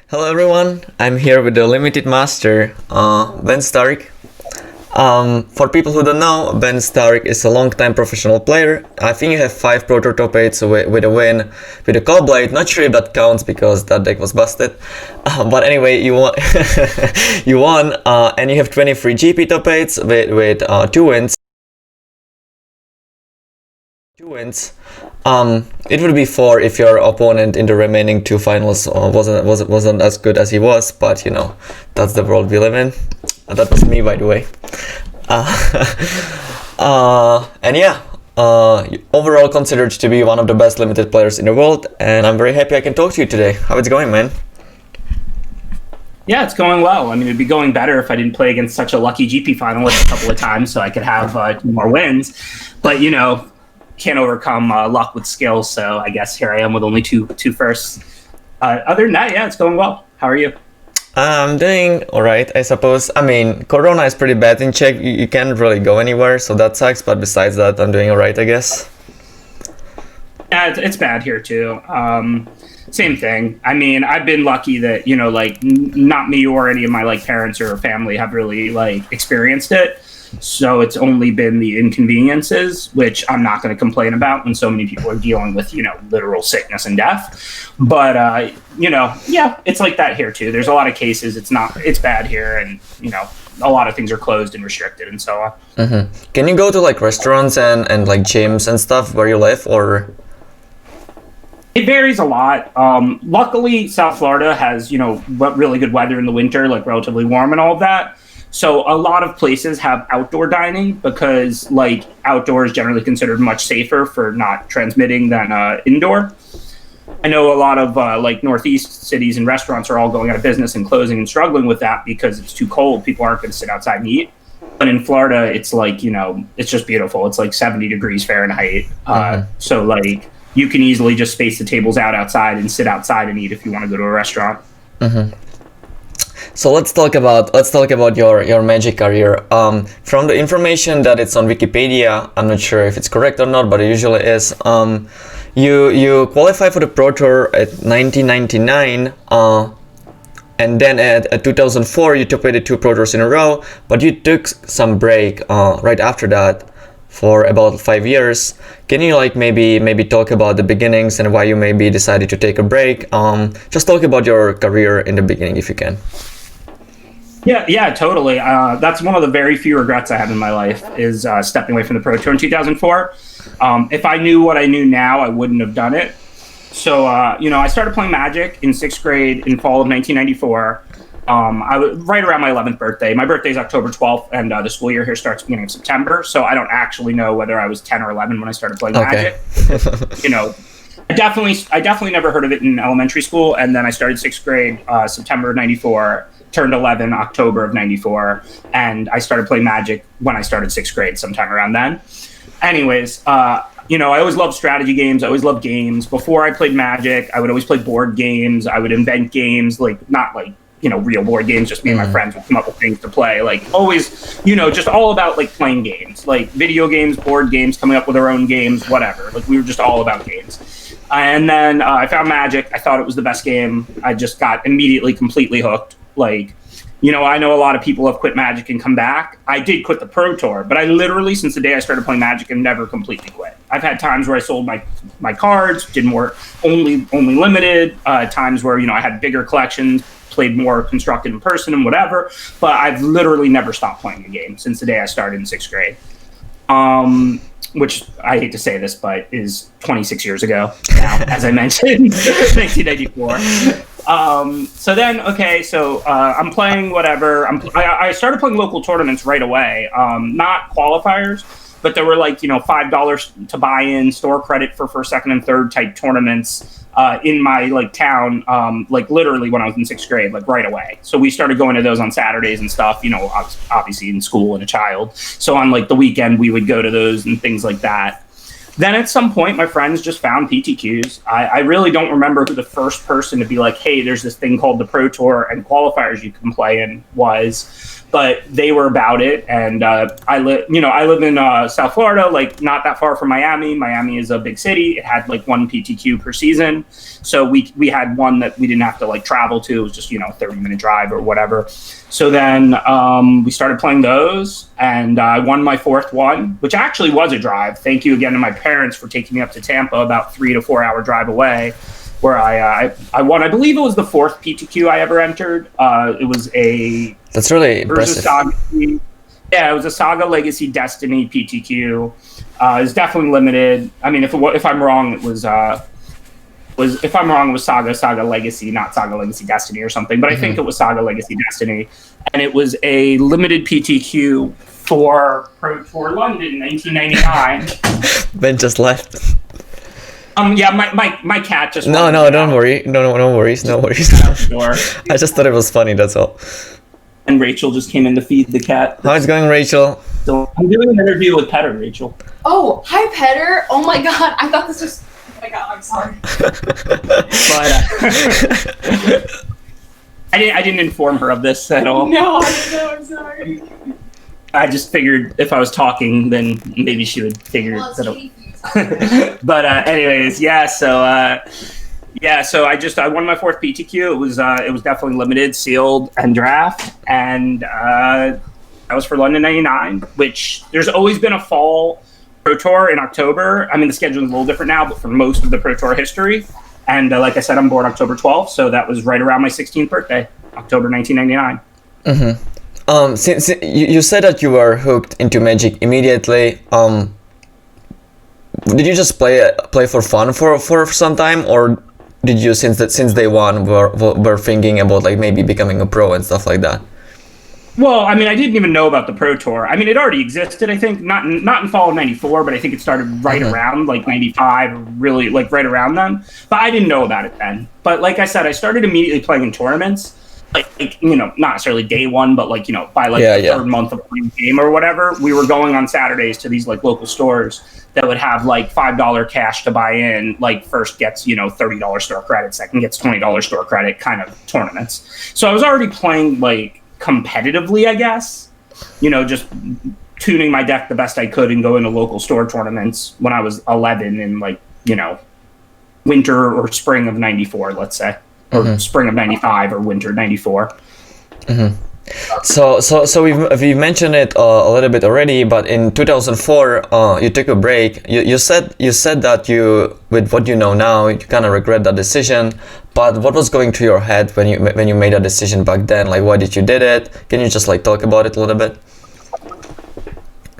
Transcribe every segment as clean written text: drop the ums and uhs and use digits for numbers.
Hello everyone, I'm here with the Limited Master, Ben Stark. For people who don't know, Ben Stark is a long-time professional player. I think you have 5 prototypes with a win with the Callblade. Not sure if that counts because that deck was busted. But anyway, you won, you won, and you have 23 GP topates with 2 wins. It would be 4 if your opponent in the remaining 2 finals wasn't as good as he was, but you know, that's the world we live in. That was me, by the way. And yeah, overall considered to be one of the best limited players in the world, and I'm very happy I can talk to you today. How it's going, man? Yeah, it's going well. I mean, it'd be going better if I didn't play against such a lucky GP finalist a couple of times so I could have more wins. But, you know, can't overcome luck with skill, so I guess here I am with only two firsts. Other than that, yeah, it's going well. How are you? I'm doing alright, I suppose. I mean, Corona is pretty bad in Czech. You can't really go anywhere, so that sucks, but besides that, I'm doing alright, I guess. Yeah, it's bad here too. Same thing. I mean, I've been lucky that, you know, like, not me or any of my, like, parents or family have really, like, experienced it. So it's only been the inconveniences, which I'm not going to complain about when so many people are dealing with, you know, literal sickness and death. But, you know, yeah, it's like that here too. There's a lot of cases. It's bad here. And, you know, a lot of things are closed and restricted and so on. Mm-hmm. Can you go to like restaurants and like gyms and stuff where you live, or? It varies a lot. Luckily, South Florida has, you know, really good weather in the winter, like relatively warm and all of that. So a lot of places have outdoor dining because, like, outdoor is generally considered much safer for not transmitting than indoor. I know a lot of, like, Northeast cities and restaurants are all going out of business and closing and struggling with that because it's too cold. People aren't going to sit outside and eat. But in Florida, it's like, you know, it's just beautiful. It's like 70 degrees Fahrenheit. So, like, you can easily just space the tables out outside and sit outside and eat if you want to go to a restaurant. Mm-hmm. So let's talk about your Magic career. From the information that it's on Wikipedia, I'm not sure if it's correct or not, but it usually is. You qualified for the Pro Tour at 1999, and then at 2004 you took 2 Pro Tours in a row, but you took some break right after that for about 5 years. Can you like maybe talk about the beginnings and why you maybe decided to take a break? Just talk about your career in the beginning if you can. Yeah, totally. That's one of the very few regrets I have in my life is stepping away from the Pro Tour in 2004. If I knew what I knew now, I wouldn't have done it. So, you know, I started playing Magic in 6th grade in fall of 1994. I was right around my 11th birthday. My birthday is October 12th, and the school year here starts beginning of September. So I don't actually know whether I was 10 or 11 when I started playing Magic. You know, I definitely never heard of it in elementary school, and then I started 6th grade September of 94. Turned 11 October of 94, and I started playing Magic when I started 6th grade, sometime around then. Anyways, you know, I always loved strategy games. I always loved games. Before I played Magic, I would always play board games. I would invent games, like, not like, you know, real board games, just me and my friends would come up with things to play. Like, always, you know, just all about, like, playing games. Like, video games, board games, coming up with our own games, whatever. Like, we were just all about games. And then I found Magic. I thought it was the best game. I just got immediately completely hooked. Like, you know, I know a lot of people have quit Magic and come back. I did quit the Pro Tour, but I literally, since the day I started playing Magic, have never completely quit. I've had times where I sold my cards, did more only limited, times where, you know, I had bigger collections, played more constructed in person and whatever, but I've literally never stopped playing the game since the day I started in 6th grade. Which I hate to say this, but is 26 years ago now, as I mentioned, 1994. So then, okay, so I'm playing whatever. I started playing local tournaments right away, not qualifiers, but there were like, you know, $5 to buy in, store credit for first, second, and third type tournaments in my like town, like literally when I was in 6th grade, like right away. So we started going to those on Saturdays and stuff, you know, obviously in school and a child. So on like the weekend, we would go to those and things like that. Then at some point, my friends just found PTQs. I really don't remember who the first person to be like, hey, there's this thing called the Pro Tour and qualifiers you can play in was. but they were about it. And I live in South Florida, like not that far from Miami. Miami is a big city. It had like one PTQ per season, so we had one that we didn't have to like travel to. It was just, a 30-minute drive or whatever. So then we started playing those, and I won my fourth one, which actually was a drive. Thank you again to my parents for taking me up to Tampa, about 3 to 4 hour drive away, where I won. I believe it was the fourth PTQ I ever entered. It was a That's really impressive. It was a Saga Legacy Destiny PTQ. It's definitely limited. I mean, if I'm wrong, it was Saga Legacy, not Saga Legacy Destiny or something. But I think it was Saga Legacy Destiny, and it was a limited PTQ for Pro Tour London 1999. Ben just left. Yeah, my cat just. No, don't worry. No worries. Sure. I just thought it was funny. That's all. And Rachel just came in to feed the cat. How's it going, Rachel? So I'm doing an interview with Petr, Rachel. Oh, hi, Petr. Oh my God, I thought this was. Oh my God, I'm sorry. But I didn't inform her of this at all. No, I didn't know. I'm sorry. I just figured if I was talking, then maybe she would figure that out. But anyways, yeah. So I won my fourth PTQ. It was definitely limited, sealed, and draft, and that was for London '99. Which there's always been a fall Pro Tour in October. I mean, the schedule is a little different now, but for most of the Pro Tour history. And like I said, I'm born October 12th, so that was right around my 16th birthday, October 1999. Mm-hmm. Since you said that you were hooked into Magic immediately, did you just play for fun for some time, or did you since day one were thinking about like maybe becoming a pro and stuff like that? Well, I mean, I didn't even know about the Pro Tour. I mean, it already existed, I think, not in fall of '94, but I think it started right around like '95, really like right around then. But I didn't know about it then. But like I said, I started immediately playing in tournaments, like not necessarily day one, but like by like the third month of playing the game or whatever. We were going on Saturdays to these like local stores that would have like $5 cash to buy in, like first gets $30 store credit, second gets $20 store credit kind of tournaments. So I was already playing like competitively, I guess, just tuning my deck the best I could and going to local store tournaments when I was 11 in like, winter or spring of 94, let's say, or spring of 95 or winter 94. Mm-hmm. So we've mentioned it a little bit already, but in 2004 you took a break. You said that with what you know now, you kind of regret that decision. But what was going through your head when you made that decision back then? Like, why did you did it? Can you just like talk about it a little bit?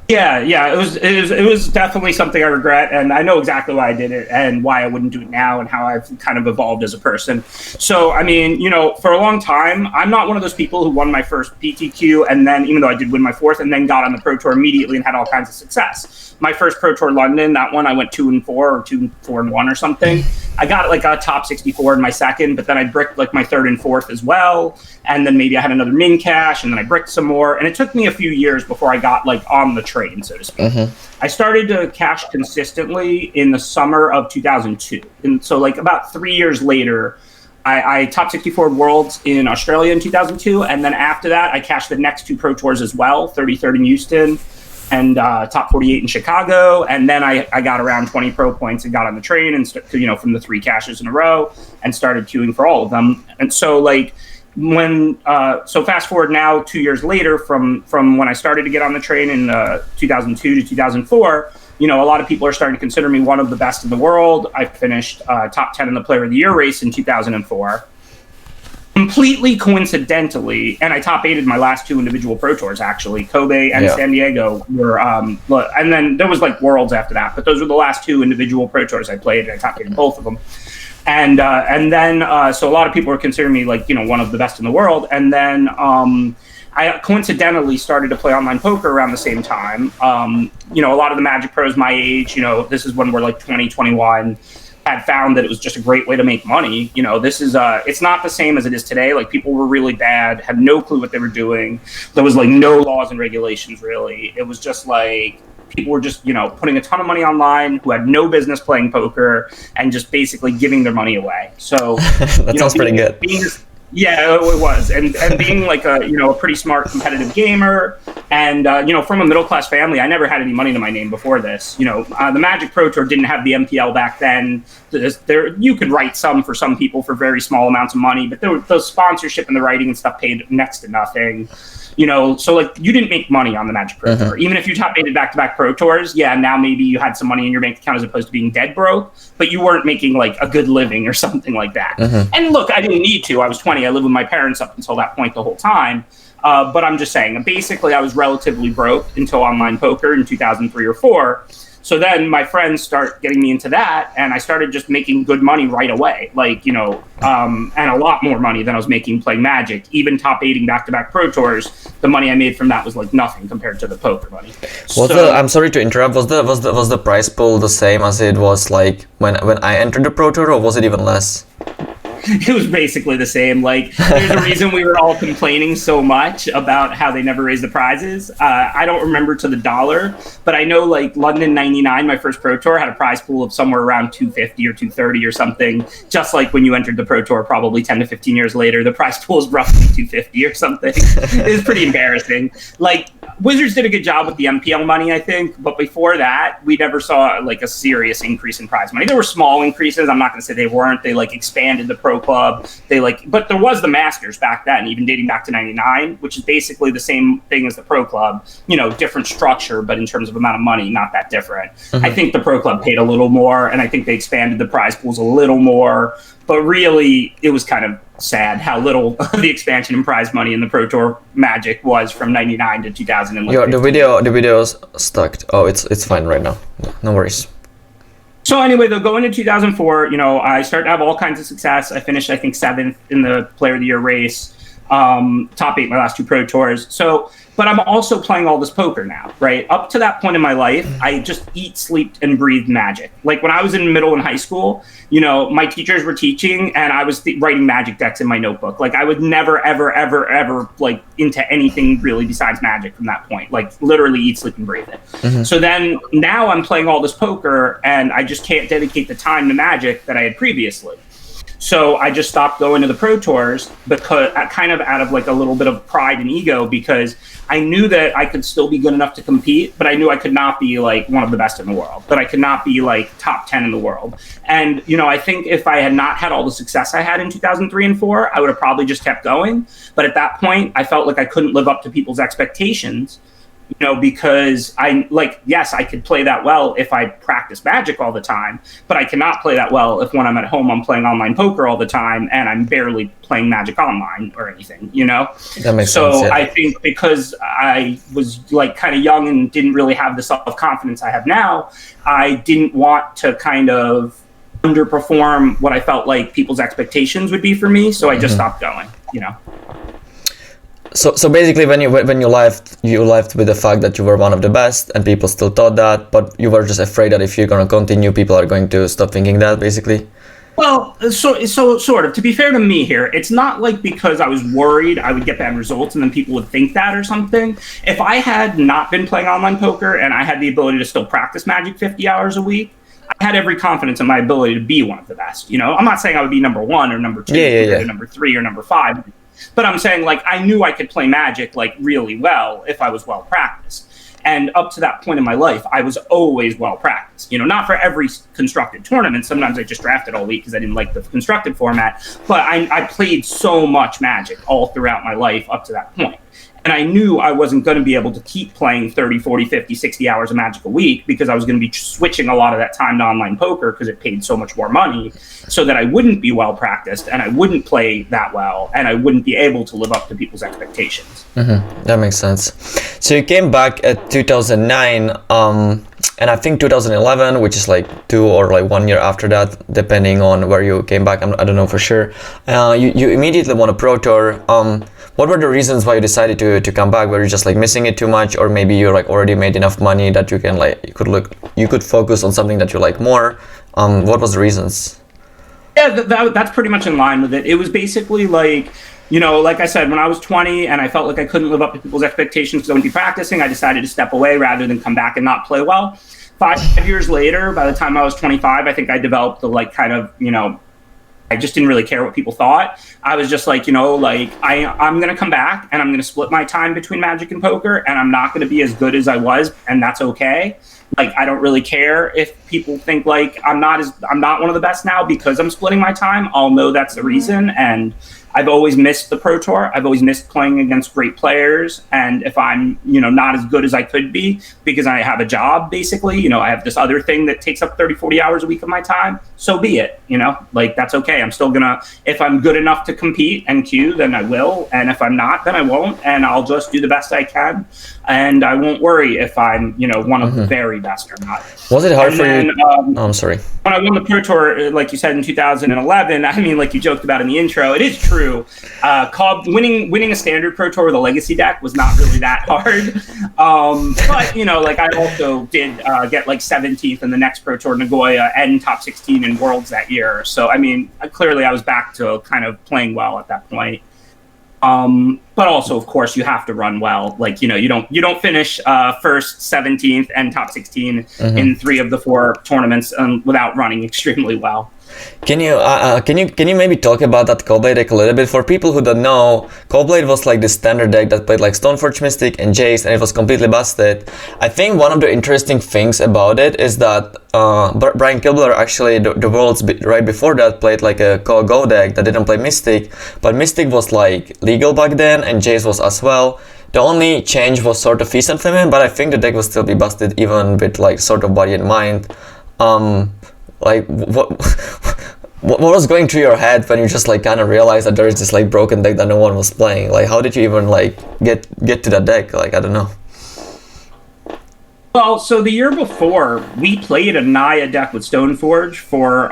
Yeah, it was definitely something I regret, and I know exactly why I did it and why I wouldn't do it now and how I've kind of evolved as a person. So, I mean, for a long time, I'm not one of those people who won my first PTQ and then, even though I did win my fourth, and then got on the Pro Tour immediately and had all kinds of success. My first Pro Tour London, that one I went 2-4 or 2-4-1 or something. I got like a top 64 in my second, but then I bricked like my third and fourth as well. And then maybe I had another min cash, and then I bricked some more. And it took me a few years before I got like on the train, so to speak. I started to cash consistently in the summer of 2002. And so like about 3 years later, I top 64 Worlds in Australia in 2002. And then after that, I cashed the next two Pro Tours as well, 33rd in Houston and top 48 in Chicago. And then I got around 20 pro points and got on the train and, from the 3 cashes in a row and started queuing for all of them. And so like, so fast forward now 2 years later from when I started to get on the train in 2002 to 2004, a lot of people are starting to consider me one of the best in the world. I finished top 10 in the Player of the Year race in 2004. Completely coincidentally, and I top 8'd my last 2 individual Pro Tours, actually. Kobe and San Diego were, and then there was like Worlds after that, but those were the last 2 individual Pro Tours I played, and I top 8'd both of them. And then so a lot of people were considering me like, one of the best in the world. And then I coincidentally started to play online poker around the same time. A lot of the Magic pros my age, this is when we're like 20, 21, had found that it was just a great way to make money. This is, it's not the same as it is today. Like people were really bad, had no clue what they were doing. There was like no laws and regulations really. It was just like, people were just, putting a ton of money online who had no business playing poker and just basically giving their money away. So that sounds pretty good. Yeah, it was, and being like a a pretty smart competitive gamer, and from a middle class family, I never had any money to my name before this. The Magic Pro Tour didn't have the MPL back then. You could write some for some people for very small amounts of money, but the sponsorship and the writing and stuff paid next to nothing. So like you didn't make money on the Magic Pro Tour. Even if you top eighted back-to-back Pro Tours, yeah, now maybe you had some money in your bank account as opposed to being dead broke, but you weren't making like a good living or something like that. And look, I didn't need to. I was 20. I lived with my parents up until that point the whole time. But I'm just saying, basically, I was relatively broke until online poker in 2003 or 4. So then my friends start getting me into that, and I started just making good money right away, and a lot more money than I was making playing Magic. Even top eighting back-to-back Pro Tours, the money I made from that was like nothing compared to the poker money. I'm sorry to interrupt. Was the prize pool the same as it was like when I entered the Pro Tour, or was it even less? It was basically the same. Like, there's a reason we were all complaining so much about how they never raised the prizes. I don't remember to the dollar, but I know like London 99, my first Pro Tour, had a prize pool of somewhere around 250 or 230 or something. Just like when you entered the Pro Tour, probably 10 to 15 years later, the prize pool is roughly 250 or something. It was pretty embarrassing. Like, Wizards did a good job with the MPL money, I think, but before that, we never saw like a serious increase in prize money. There were small increases. I'm not going to say they weren't. They like expanded the Pro Club. But there was the Masters back then, even dating back to 99, which is basically the same thing as the Pro Club. Different structure, but in terms of amount of money, not that different. I think the Pro Club paid a little more, and I think they expanded the prize pools a little more. But really, it was kind of sad how little the expansion in prize money in the Pro Tour Magic was from 99 to 2000. The video's stuck. Oh, it's fine right now. No worries. So anyway, though, going into 2004, I started to have all kinds of success. I finished, I think, 7th in the Player of the Year race, top 8 my last 2 Pro Tours. But I'm also playing all this poker now, right? Up to that point in my life, I just eat, sleep, and breathe Magic. Like when I was in middle and high school, my teachers were teaching and I was writing Magic decks in my notebook. Like I would never, ever, ever, ever like into anything really besides Magic from that point. Like literally eat, sleep, and breathe it. So then now I'm playing all this poker and I just can't dedicate the time to Magic that I had previously. So I just stopped going to the Pro Tours because kind of out of like a little bit of pride and ego, because I knew that I could still be good enough to compete, but I knew I could not be like one of the best in the world, but I could not be like top 10 in the world. And, I think if I had not had all the success I had in 2003 and 4, I would have probably just kept going. But at that point, I felt like I couldn't live up to people's expectations. Because yes, I could play that well if I practice Magic all the time, but I cannot play that well if when I'm at home, I'm playing online poker all the time and I'm barely playing Magic online or anything, That makes sense. So I think because I was like kind of young and didn't really have the self-confidence I have now, I didn't want to kind of underperform what I felt like people's expectations would be for me. So I just stopped going, So basically, when you left with the fact that you were one of the best, and people still thought that, but you were just afraid that if you're gonna continue, people are going to stop thinking that, basically. Well, so sort of. To be fair to me here, it's not like because I was worried I would get bad results and then people would think that or something. If I had not been playing online poker and I had the ability to still practice Magic 50 hours a week, I had every confidence in my ability to be one of the best. I'm not saying I would be number 1 or number 2 or number 3 or number 5. But I'm saying, like, I knew I could play Magic, like, really well if I was well practiced. And up to that point in my life, I was always well practiced. Not for every constructed tournament. Sometimes I just drafted all week because I didn't like the constructed format. But I played so much Magic all throughout my life up to that point. And I knew I wasn't going to be able to keep playing 30, 40, 50, 60 hours of Magic a week because I was going to be switching a lot of that time to online poker because it paid so much more money, so that I wouldn't be well practiced and I wouldn't play that well and I wouldn't be able to live up to people's expectations. That makes sense. So you came back at 2009, and I think 2011, which is like 2 or like 1 year after that, depending on where you came back. I don't know for sure. You immediately won a Pro Tour. What were the reasons why you decided to come back? Were you just like missing it too much, or maybe you like already made enough money that you could focus on something that you like more? What was the reasons? Yeah, that's pretty much in line with it. It was basically like, like I said, when I was 20 and I felt like I couldn't live up to people's expectations because I wouldn't be practicing, I decided to step away rather than come back and not play well. 5 years later, by the time I was 25, I think I developed the like kind of, I just didn't really care what people thought. I was just like, I'm going to come back and I'm going to split my time between Magic and poker, and I'm not going to be as good as I was, and that's okay. Like, I don't really care if people think like I'm not one of the best now because I'm splitting my time. I'll know that's the reason. And I've always missed the Pro Tour. I've always missed playing against great players. And if I'm, not as good as I could be because I have a job, basically, I have this other thing that takes up 30, 40 hours a week of my time, so be it, like, that's okay. I'm still gonna, if I'm good enough to compete and queue, then I will. And if I'm not, then I won't. And I'll just do the best I can. And I won't worry if I'm, one of the very best or not. Was it hard for you? I'm sorry. When I won the Pro Tour, like you said, in 2011, I mean, like you joked about in the intro, it is true. Winning a standard Pro Tour with a legacy deck was not really that hard. But, like I also did get like 17th in the next Pro Tour Nagoya and top 16 in Worlds that year. So, I mean, clearly I was back to kind of playing well at that point. But also, of course, you have to run well. Like, you don't finish first, 17th, and top 16 in 3 of the 4 tournaments without running extremely well. Can you maybe talk about that Callblade deck a little bit? For people who don't know, Callblade was like the standard deck that played like Stoneforge Mystic and Jace, and it was completely busted. I think one of the interesting things about it is that Brian Kibler, actually the Worlds right before that, played like a Call Go deck that didn't play Mystic, but Mystic was like legal back then and Jace was as well. The only change was sort of Feast and Famine, but I think the deck will still be busted even with like sort of Body and Mind. Like, what was going through your head when you just like kind of realized that there is this like broken deck that no one was playing? Like, how did you even like get to that deck? Like, I don't know. Well, so the year before, we played a Naya deck with Stoneforge for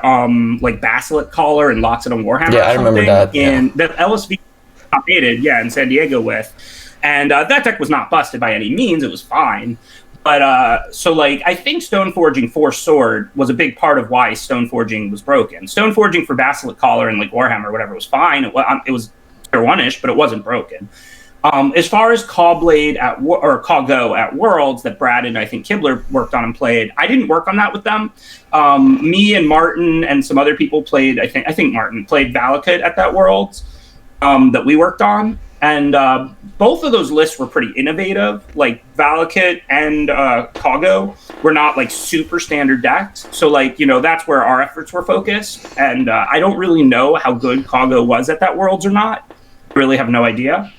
like Basilic Caller and Loxodon and Warhammer. Yeah, I remember that. And that LSV created, in San Diego with, and that deck was not busted by any means. It was fine. But so like I think Stoneforging for Sword was a big part of why Stoneforging was broken. Stoneforging for Basilic Caller and like Warhammer or whatever was fine. It was tier 1-ish, but it wasn't broken. As far as Callblade or Call Go at Worlds that Brad and I think Kibler worked on and played, I didn't work on that with them. Me and Martin and some other people played. I think Martin played Valakut at that Worlds that we worked on. And both of those lists were pretty innovative. Like Valakut and Kago were not like super standard decks. So like, that's where our efforts were focused. And I don't really know how good Kago was at that Worlds or not. I really have no idea.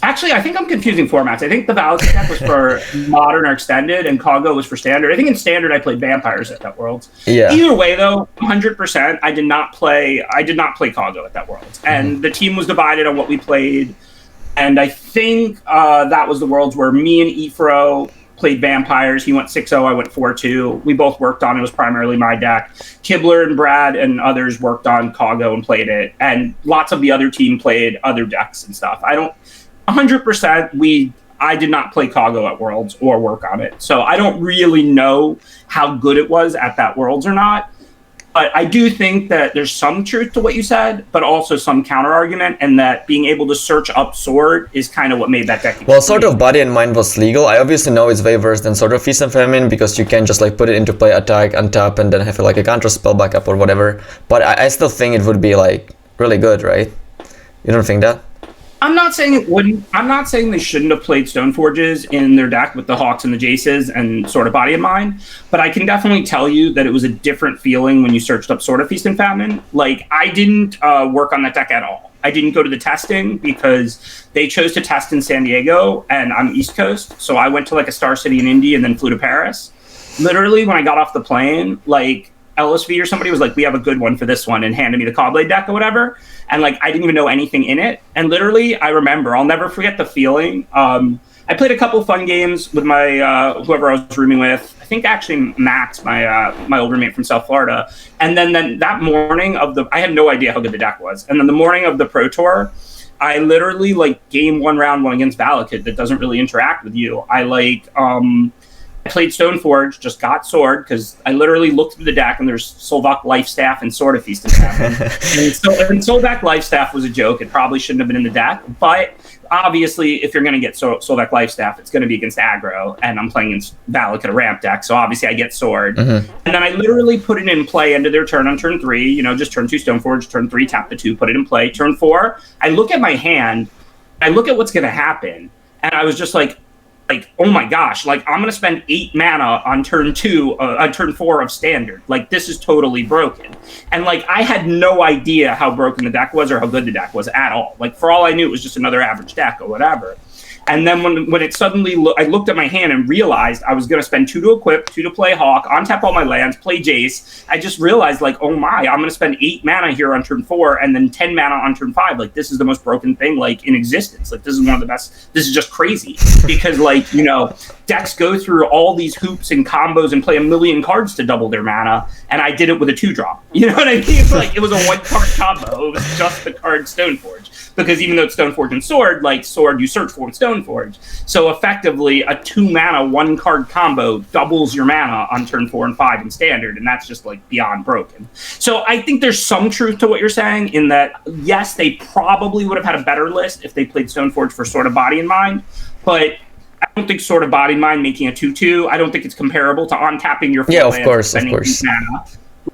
Actually, I think I'm confusing formats. I think the Valakut deck was for Modern or Extended, and Kago was for Standard. I think in Standard I played Vampires at that Worlds. Yeah. Either way, though, 100%, I did not play Kago at that Worlds, and the team was divided on what we played. And I think that was the Worlds where me and Ifro played Vampires. He went 6-0, I went 4-2. We both worked on it. It was primarily my deck. Kibler and Brad and others worked on Kago and played it, and lots of the other team played other decks and stuff. 100%, I did not play Kago at Worlds or work on it. So I don't really know how good it was at that Worlds or not. But I do think that there's some truth to what you said, but also some counter argument, and that being able to search up Sword is kind of what made that deck. Well, sort of Body and Mind was legal. I obviously know it's way worse than sort of Feast and Famine, because you can just like put it into play, attack, untap, and then have like a counter spell backup or whatever. But I still think it would be like really good, right? You don't think that? I'm not saying it wouldn't. I'm not saying they shouldn't have played Stoneforges in their deck with the Hawks and the Jaces and sort of Body and Mind, but I can definitely tell you that it was a different feeling when you searched up sort of Feast and Famine. Like, I didn't work on that deck at all. I didn't go to the testing because they chose to test in San Diego, and I'm East Coast, so I went to like a Star City in Indy and then flew to Paris. Literally, when I got off the plane, like, LSV or somebody was like, we have a good one for this one, and handed me the Callblade deck or whatever. And like, I didn't even know anything in it. And literally, I remember, I'll never forget the feeling. I played a couple fun games with my, whoever I was rooming with. I think actually Max, my old roommate from South Florida. And then that morning I had no idea how good the deck was. And then the morning of the Pro Tour, I literally like game 1 round 1 against Valakut that doesn't really interact with you. I like, I played Stoneforge, just got Sword, because I literally looked through the deck and there's Solvak Lifestaff and Sword of Feast and Famine. and Solvak Lifestaff was a joke. It probably shouldn't have been in the deck, but obviously, if you're going to get Solvak Lifestaff, it's going to be against aggro, and I'm playing against Valakut, a ramp deck, so obviously I get Sword. And then I literally put it in play end of their turn on turn 3, you know, just turn 2 Stoneforge, turn 3 tap the 2, put it in play. Turn 4, I look at my hand, I look at what's going to happen, and I was just like, oh my gosh, like I'm going to spend 8 mana on turn 2, on turn 4 of Standard. Like, this is totally broken. And like, I had no idea how broken the deck was or how good the deck was at all. Like, for all I knew, it was just another average deck or whatever. And then when it suddenly, I looked at my hand and realized I was going to spend 2 to equip, 2 to play Hawk, untap all my lands, play Jace. I just realized, like, oh my, I'm going to spend 8 mana here on turn 4 and then 10 mana on turn 5. Like, this is the most broken thing, like, in existence. Like, this is one of the best. This is just crazy. Because, like, you know, decks go through all these hoops and combos and play a million cards to double their mana, and I did it with a 2-drop. You know what I mean? Like, it was a 1-card combo. It was just the card Stoneforge. Because even though it's Stoneforge and Sword, like, Sword you search for with Stoneforge. So effectively, a 2-mana, 1-card combo doubles your mana on turn 4 and 5 in Standard, and that's just, like, beyond broken. So I think there's some truth to what you're saying in that, yes, they probably would have had a better list if they played Stoneforge for Sword of Body and Mind, but I don't think Sword of Body and Mind making a 2/2, I don't think it's comparable to untapping your 4 of course. mana.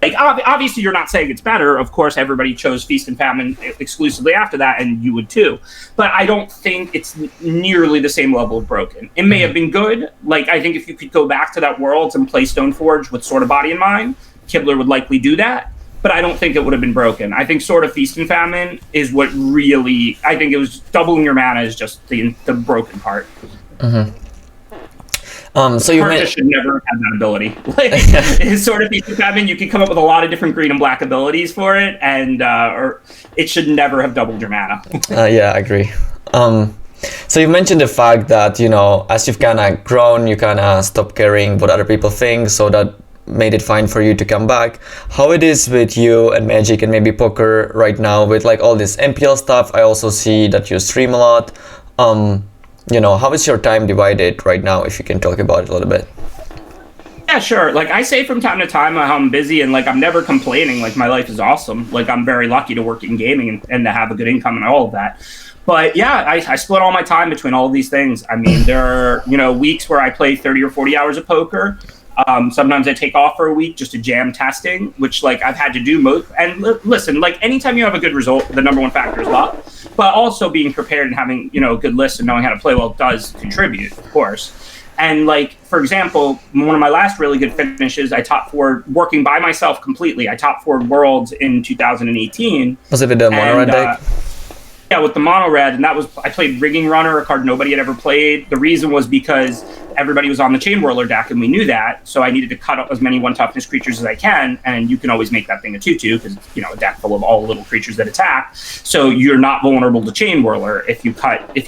Like, obviously, you're not saying it's better. Of course, everybody chose Feast and Famine exclusively after that, and you would too. But I don't think it's nearly the same level of broken. It may have been good. Like, I think if you could go back to that world and play Stoneforge with Sword of Body and Mind, Kibler would likely do that. But I don't think it would have been broken. I think Sword of Feast and Famine is what really... I think it was doubling your mana is just the broken part. So you should never have that ability. Like, it's sort of Feast and Famine. You can come up with a lot of different green and black abilities for it, and or it should never have doubled your mana. Yeah, I agree. So you mentioned the fact that, you know, as you've kind of grown, you kind of stopped caring what other people think, so that made it fine for you to come back. How it is with you and Magic and maybe poker right now with like all this MPL stuff? I also see that you stream a lot. You know, how is your time divided right now, if you can talk about it a little bit? Yeah, sure. Like, I say from time to time how I'm busy, and like I'm never complaining. Like, my life is awesome. Like, I'm very lucky to work in gaming and to have a good income and all of that. But yeah, I split all my time between all of these things. I mean, there are, you know, weeks where I play 30 or 40 hours of poker. Sometimes I take off for a week just to jam testing, which like I've had to do most. And listen, like anytime you have a good result, the number one factor is luck, but also being prepared and having, you know, a good list and knowing how to play well does contribute, of course. And like, for example, one of my last really good finishes, I top 4 working by myself completely. I top 4 Worlds in 2018. Was it with the mono red deck? Yeah, with the mono red, and that was, I played Rigging Runner, a card nobody had ever played. The reason was because everybody was on the Chain Whirler deck, and we knew that, so I needed to cut up as many 1-toughness creatures as I can, and you can always make that thing a 2/2, because, you know, a deck full of all little creatures that attack, so you're not vulnerable to Chain Whirler if you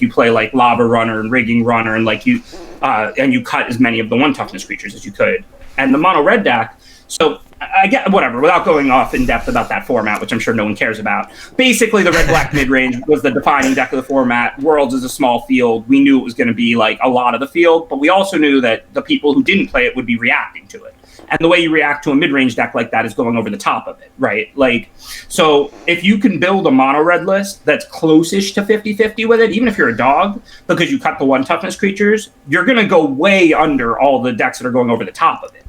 play like Lava Runner and Rigging Runner, and like you cut as many of the 1-toughness creatures as you could. And the mono red deck, so I get whatever, without going off in depth about that format, which I'm sure no one cares about. Basically, the red-black mid-range was the defining deck of the format. Worlds is a small field. We knew it was going to be like a lot of the field, but we also knew that the people who didn't play it would be reacting to it. And the way you react to a mid-range deck like that is going over the top of it, right? Like, so if you can build a mono-red list that's close-ish to 50-50 with it, even if you're a dog, because you cut the 1-toughness creatures, you're going to go way under all the decks that are going over the top of it.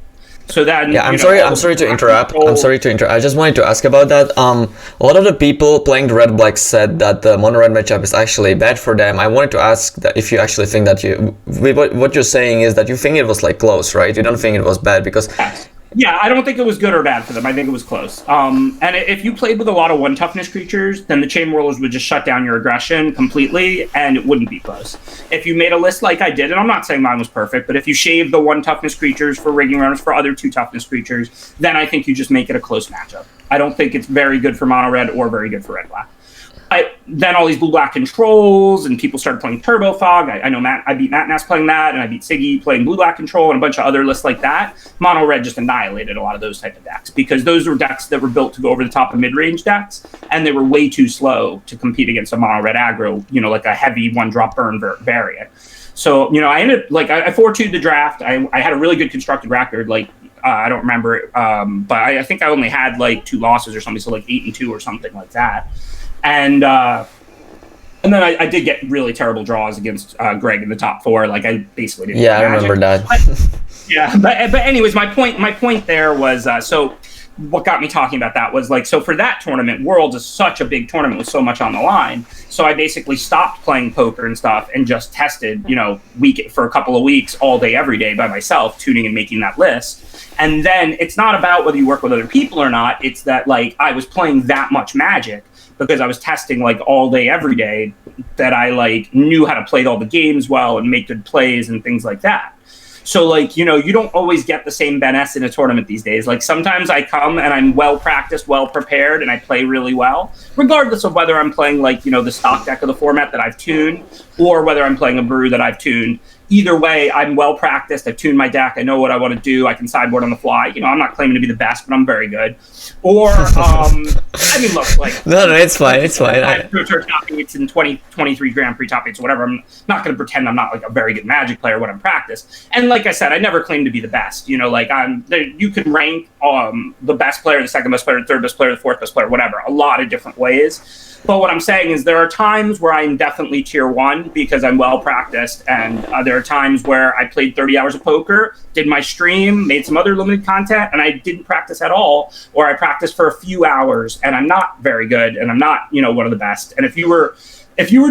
So then, yeah, I'm sorry to interrupt. I just wanted to ask about that. A lot of the people playing the red black said that the mono red matchup is actually bad for them. I wanted to ask that if you actually think that what you're saying is that you think it was like close, right? You don't think it was bad because. Yeah, I don't think it was good or bad for them. I think it was close. And if you played with a lot of 1-toughness creatures, then the Chain Whirlers would just shut down your aggression completely, and it wouldn't be close. If you made a list like I did, and I'm not saying mine was perfect, but if you shaved the 1-toughness creatures for Rigging Runners for other 2-toughness creatures, then I think you just make it a close matchup. I don't think it's very good for mono red or very good for red black. Then all these blue-black controls, and people started playing Turbo Fog. I know I beat Matt Nass playing that, and I beat Siggy playing blue-black control, and a bunch of other lists like that. Mono red just annihilated a lot of those type of decks, because those were decks that were built to go over the top of mid-range decks, and they were way too slow to compete against a mono red aggro, you know, like a heavy 1-drop burn variant. So, I ended up, I 4-2'd the draft. I had a really good constructed record. I don't remember, but I think I only had 2 losses or something, so 8-2 or something like that. And then I did get really terrible draws against Greg in the top 4. I basically didn't. Yeah, I remember that. But anyways, my point there was so. What got me talking about that was so for that tournament, Worlds is such a big tournament with so much on the line. So I basically stopped playing poker and stuff and just tested, for a couple of weeks, all day, every day by myself, tuning and making that list. And then it's not about whether you work with other people or not. It's that I was playing that much Magic because I was testing all day, every day, that I knew how to play all the games well and make good plays and things like that. So, you don't always get the same Ben S in a tournament these days. Sometimes I come and I'm well practiced, well prepared, and I play really well, regardless of whether I'm playing, the stock deck of the format that I've tuned or whether I'm playing a brew that I've tuned. Either way, I'm well practiced. I've tuned my deck. I know what I want to do. I can sideboard on the fly. I'm not claiming to be the best, but I'm very good. Or, look, No, it's fine. It's fine. I have Pro Tour top 8s and 23 Grand Prix top 8s, whatever. I'm not going to pretend I'm not a very good Magic player when I'm practiced. And like I said, I never claim to be the best. You can rank the best player, the second best player, the third best player, the fourth best player, whatever, a lot of different ways. But what I'm saying is there are times where I'm definitely tier 1 because I'm well practiced, and there are times where I played 30 hours of poker, did my stream, made some other limited content, and I didn't practice at all, or I practiced for a few hours and I'm not very good and I'm not, one of the best. And if you were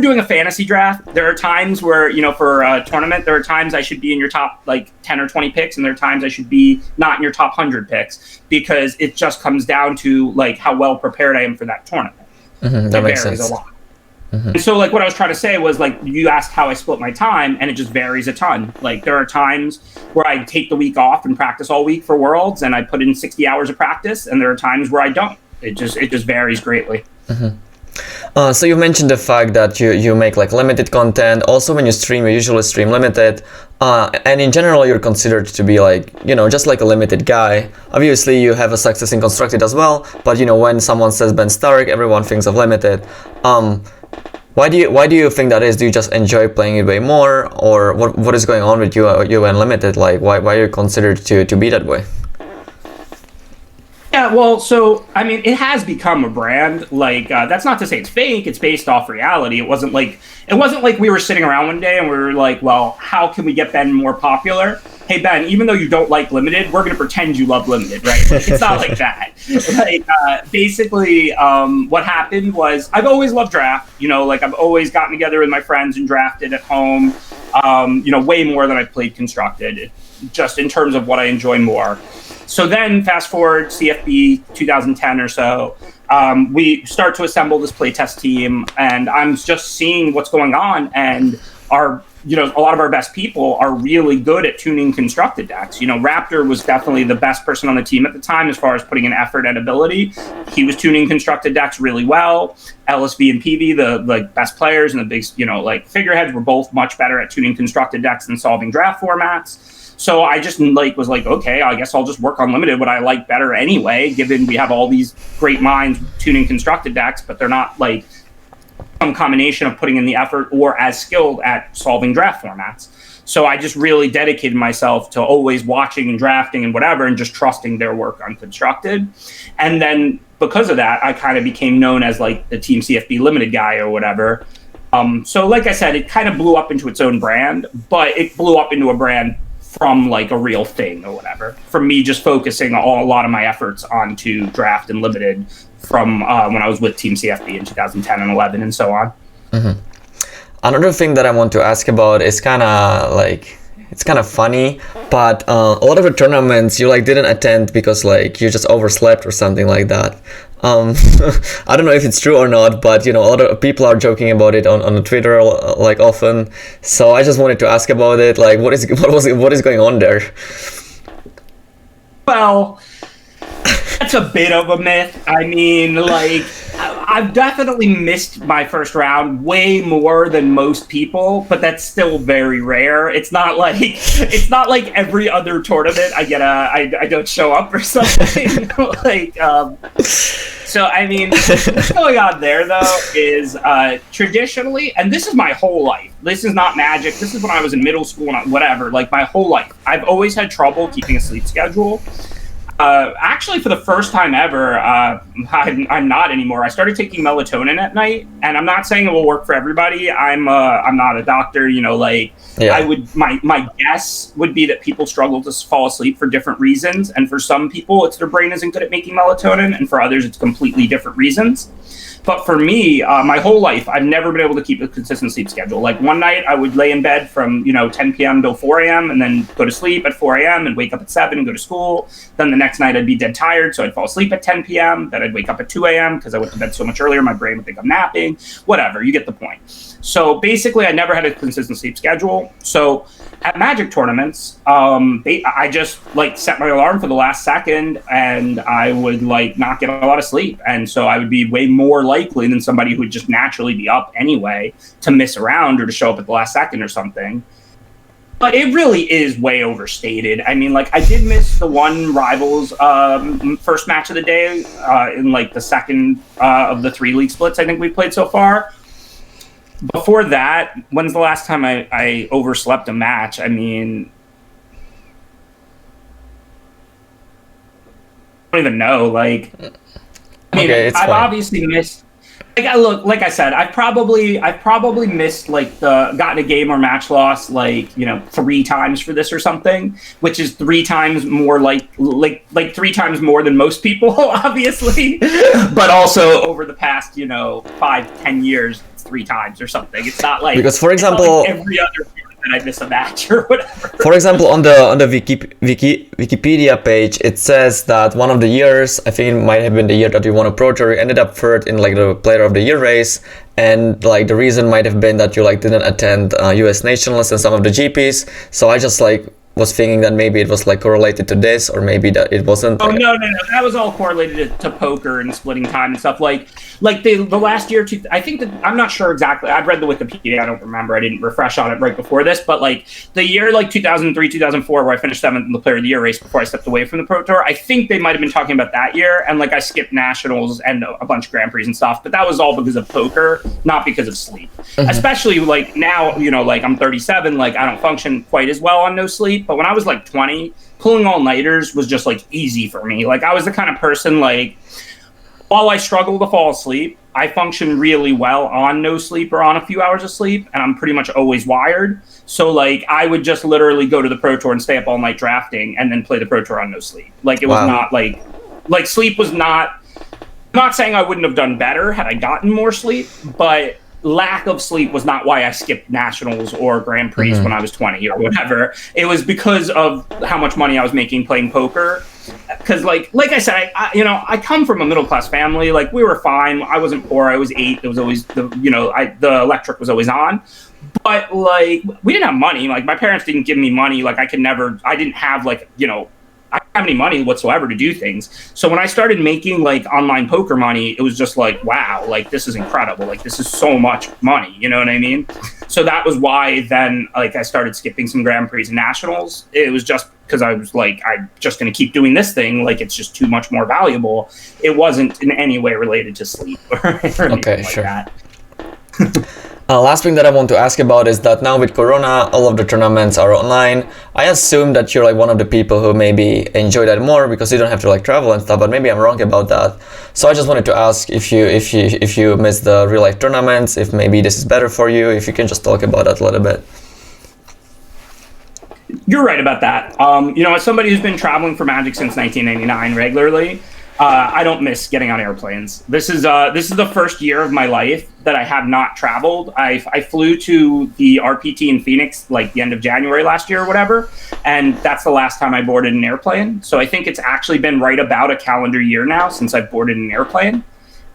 doing a fantasy draft, there are times where, for a tournament, there are times I should be in your top 10 or 20 picks, and there are times I should be not in your top 100 picks, because it just comes down to how well prepared I am for that tournament. Mm-hmm, that makes sense. A lot. Mm-hmm. And so what I was trying to say was you asked how I split my time, and it just varies a ton. There are times where I take the week off and practice all week for Worlds, and I put in 60 hours of practice, and there are times where I don't. It just varies greatly. Mm-hmm. So you mentioned the fact that you make limited content. Also, when you stream, you usually stream limited. And in general, you're considered to be just a limited guy. Obviously, you have a success in constructed as well. But when someone says Ben Stark, everyone thinks of limited. Why do you think that is? Do you just enjoy playing it way more, or what is going on with you and limited? Why are you considered to be that way? Yeah, well, so, it has become a brand. That's not to say it's fake. It's based off reality. It wasn't like we were sitting around one day and we were like, well, how can we get Ben more popular? Hey, Ben, even though you don't like Limited, we're going to pretend you love Limited, right? It's not like that. Basically, what happened was I've always loved draft. I've always gotten together with my friends and drafted at home, way more than I've played constructed, just in terms of what I enjoy more. So then fast forward CFB 2010 or so, we start to assemble this playtest team, and I'm just seeing what's going on, and a lot of our best people are really good at tuning constructed decks. Raptor was definitely the best person on the team at the time as far as putting in effort and ability. He was tuning constructed decks really well. LSV and PV, the best players and the big, figureheads, were both much better at tuning constructed decks than solving draft formats. So I just was okay, I guess I'll just work on limited, what I like better anyway, given we have all these great minds tuning constructed decks, but they're not some combination of putting in the effort or as skilled at solving draft formats. So I just really dedicated myself to always watching and drafting and whatever, and just trusting their work on constructed. And then because of that, I kind of became known as the Team CFB limited guy or whatever. So like I said, it kind of blew up into its own brand, but it blew up into a brand from a real thing or whatever, from me just focusing a lot of my efforts onto draft and limited from when I was with Team CFB in 2010 and 11 and so on. Mm-hmm. Another thing that I want to ask about is kind of it's kind of funny, but a lot of the tournaments you like didn't attend because like you just overslept or something like that. I don't know if it's true or not, but a lot of people are joking about it on Twitter like often. So I just wanted to ask about it. Like, what is going on there? Well, that's That's a bit of a myth. I mean, like, I've definitely missed my first round way more than most people, but that's still very rare. It's not like every other tournament I don't show up or something. So I mean, what's going on there though is traditionally, and this is my whole life. This is not magic. This is when I was in middle school and whatever. Like my whole life, I've always had trouble keeping a sleep schedule. Actually, for the first time ever, I'm not anymore. I started taking melatonin at night, and I'm not saying it will work for everybody. I'm not a doctor, my guess would be that people struggle to fall asleep for different reasons, and for some people, it's their brain isn't good at making melatonin, and for others, it's completely different reasons. But for me, my whole life, I've never been able to keep a consistent sleep schedule. Like one night I would lay in bed from, 10 p.m. till 4 a.m. and then go to sleep at 4 a.m. and wake up at 7 and go to school. Then the next night I'd be dead tired, so I'd fall asleep at 10 p.m. Then I'd wake up at 2 a.m. because I went to bed so much earlier, my brain would think I'm napping. Whatever, you get the point. So basically, I never had a consistent sleep schedule. So at Magic tournaments, I just set my alarm for the last second, and I would not get a lot of sleep, and so I would be way more likely than somebody who would just naturally be up anyway to miss a round or to show up at the last second or something. But it really is way overstated. I mean, I did miss the one Rivals first match of the day in the second of the 3 league splits I think we've played so far. Before that, when's the last time I overslept a match? I mean, I don't even know. I've obviously missed. Like I said, I've probably missed gotten a game or match loss 3 times for this or something, which is 3 times more like 3 times more than most people, obviously, but also over the past 5-10 years. 3 times or something. It's not because, for example, every other year that I miss a match or whatever. For example, on the Wikipedia page, it says that one of the years, I think it might have been the year that you won a Pro Tour, you ended up third in the Player of the Year race, and the reason might have been that you didn't attend US Nationals and some of the GPs. So I just was thinking that maybe it was correlated to this, or maybe that it wasn't. Oh no, that was all correlated to poker and splitting time and stuff. The last year, I think that I'm not sure exactly. I've read the Wikipedia. I don't remember. I didn't refresh on it right before this, but the year 2003, 2004, where I finished 7th in the Player of the Year race before I stepped away from the Pro Tour. I think they might have been talking about that year, and I skipped nationals and a bunch of Grand Prix and stuff. But that was all because of poker, not because of sleep. Mm-hmm. Especially now, I'm 37. I don't function quite as well on no sleep. But when I was 20, pulling all-nighters was just easy for me. I was the kind of person while I struggle to fall asleep, I function really well on no sleep or on a few hours of sleep, and I'm pretty much always wired. So I would just literally go to the Pro Tour and stay up all night drafting and then play the Pro Tour on no sleep. It was not sleep was not. I'm not saying I wouldn't have done better had I gotten more sleep, but lack of sleep was not why I skipped nationals or Grand Prix when I was 20 or whatever. It was because of how much money I was making playing poker. Because like I said, I come from a middle class family. We were fine. I wasn't poor. I was 8. There was always the electric was always on. But we didn't have money. My parents didn't give me money. I didn't have I don't have any money whatsoever to do things. So when I started making online poker money, it was just wow, this is incredible. This is so much money. You know what I mean? So that was why then I started skipping some Grand Prix and Nationals. It was just because I was I'm just going to keep doing this thing. It's just too much more valuable. It wasn't in any way related to sleep or anything like that. Last thing that I want to ask about is that now with Corona, all of the tournaments are online. I assume that you're one of the people who maybe enjoy that more because you don't have to travel and stuff, but maybe I'm wrong about that. So I just wanted to ask if you miss the real life tournaments, if maybe this is better for you, if you can just talk about that a little bit. You're right about that. As somebody who's been traveling for Magic since 1999 regularly, I don't miss getting on airplanes. This is the first year of my life that I have not traveled. I flew to the RPT in Phoenix the end of January last year or whatever, and that's the last time I boarded an airplane. So I think it's actually been right about a calendar year now since I've boarded an airplane,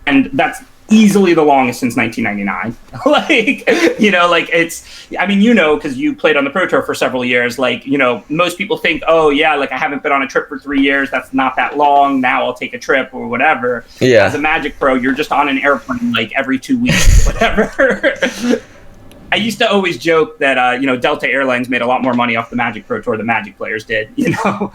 and that's easily the longest since 1999. Like, you know, like it's, I mean, you know, because you played on the Pro Tour for several years, like, you know, most people think, oh yeah, like I haven't been on a trip for 3 years, that's not that long, now I'll take a trip or whatever. Yeah. As a Magic Pro, you're just on an airplane like every 2 weeks or whatever. I used to always joke that, you know, Delta Airlines made a lot more money off the Magic Pro Tour than Magic players did, you know,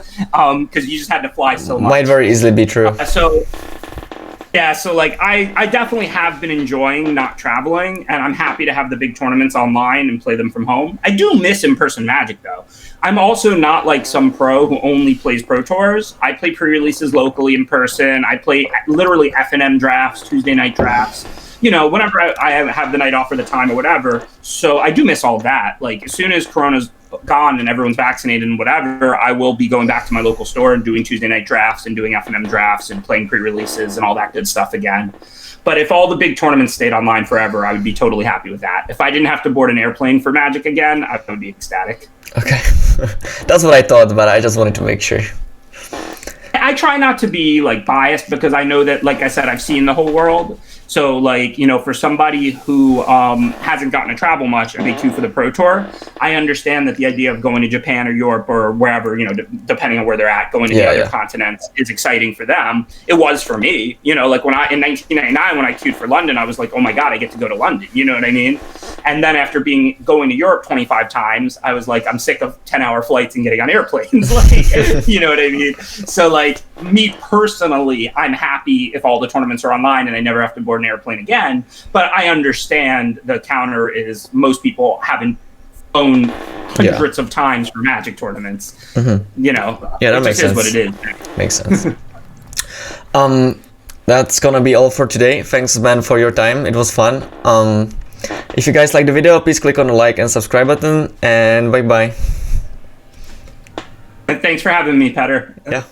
because you just had to fly so much. Might very easily be true. So like I definitely have been enjoying not traveling, and I'm happy to have the big tournaments online and play them from home. I do miss in-person Magic though. I'm also not like some pro who only plays Pro Tours. I play pre-releases locally in person. I play literally F&M drafts, Tuesday night drafts, you know, whenever I have the night off or the time or whatever. So I do miss all that. Like as soon as Corona's gone and everyone's vaccinated and whatever, I will be going back to my local store and doing Tuesday night drafts and doing F&M drafts and playing pre-releases and all that good stuff again. But if all the big tournaments stayed online forever, I would be totally happy with that. If I didn't have to board an airplane for Magic again, I would be ecstatic. Okay. That's what I thought, but I just wanted to make sure. I try not to be like biased because I know that, like I said, I've seen the whole world. So like, you know, for somebody who hasn't gotten to travel much, and they too for the Pro Tour, I understand that the idea of going to Japan or Europe or wherever, you know, depending on where they're at, going to the other continents is exciting for them. It was for me, you know, like when in 1999, when I queued for London, I was like, oh my God, I get to go to London. You know what I mean? And then after going to Europe 25 times, I was like, I'm sick of 10-hour flights and getting on airplanes. Like, you know what I mean? So like me personally, I'm happy if all the tournaments are online and I never have to board an airplane again. But I understand the counter is most people haven't flown hundreds of times for Magic tournaments. You know, that makes sense. Is what it is. Makes sense. That's gonna be all for today. Thanks, Ben, for your time. It was fun. If you guys like the video, please click on the like and subscribe button, and bye bye. And thanks for having me, Petr. Yeah.